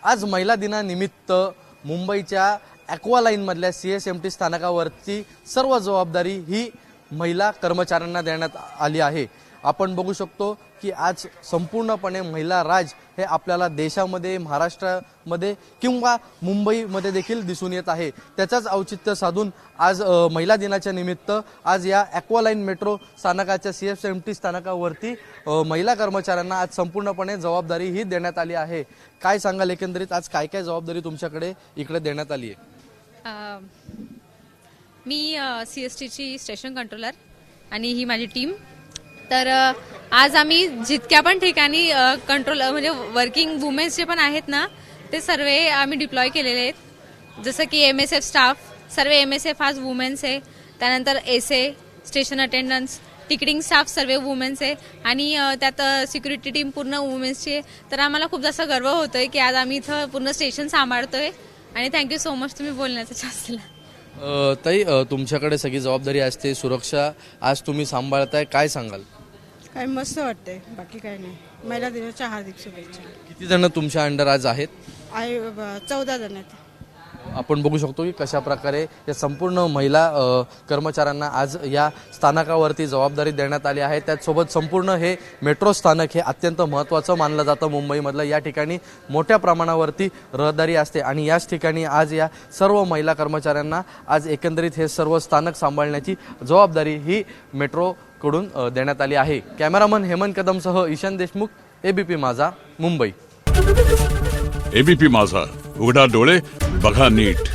आज महिला दिनानिमित्त मुंबईच्या ॲक्वा लाईनमधल्या CSMT स्थानकावरची सर्व जबाबदारी ही महिला कर्मचाऱ्यांना देण्यात आली आहे। आपण बघू शकतो की आज संपूर्णपणे महिला राज हे आपल्याला देशामध्ये, महाराष्ट्रामध्ये किंवा मुंबईमध्ये देखील दिसून येत आहे। त्याचाच औचित्य साधून आज महिला दिनाच्या निमित्त आज या ॲक्वा लाईन मेट्रो स्थानकाच्या CSMT स्थानकावरती महिला कर्मचाऱ्यांना आज संपूर्णपणे जबाबदारी ही देण्यात आली आहे। काय सांगाल एकंदरीत आज काय काय जबाबदारी तुमच्याकडे इकडे देण्यात आली आहे? मी CSTची स्टेशन कंट्रोलर आणि ही माझी टीम। तर आज आम्ही जितक्या पण ठिकाणी कंट्रोल म्हणजे वर्किंग वुमेन्स जे पण आहेत ना, ते सर्व आम्ही डिप्लॉय केलेले आहेत। जसं की MSF स्टाफ, सर्व MSF आज वुमेन्स आहे। त्यानंतर SA, station attendance, ticketing staff सर्व वुमेन्स आहे आणि त्यात सिक्युरिटी टीम पूर्ण वुमेन्सची आहे। तर आम्हाला खूप जास्त गर्व होतोय की आज आम्ही इथं पूर्ण स्टेशन सांभाळतोय आणि थँक्यू सो मच तुम्ही बोलण्याचं चान्स दिला। ताई, तुमच्याकडे सगळी जबाबदारी असते, सुरक्षा आज तुम्ही सांभाळताय, काय सांगाल? काय मस्त वाटतंय, बाकी काय नाही। महिला दिनाच्या हार्दिक शुभेच्छा। किती जण तुमच्या अंडर आज आहेत? 14 जण आहेत। आपण बघू शकतो की कशा प्रकारे या संपूर्ण महिला कर्मचाऱ्यांना आज या स्थानकावरती जबाबदारी देण्यात आली आहे। त्याचसोबत संपूर्ण हे मेट्रो स्थानक हे अत्यंत महत्त्वाचं मानलं जातं मुंबईमधलं। या ठिकाणी मोठ्या प्रमाणावरती रहदारी असते आणि याच ठिकाणी आज या सर्व महिला कर्मचाऱ्यांना आज एकंदरीत हे सर्व स्थानक सांभाळण्याची जबाबदारी ही मेट्रोकडून देण्यात आली आहे। कॅमेरामन हेमंत कदमसह ईशान देशमुख, ABP माझा, मुंबई। ABP माझा, उघडा डोळे बघा नीट।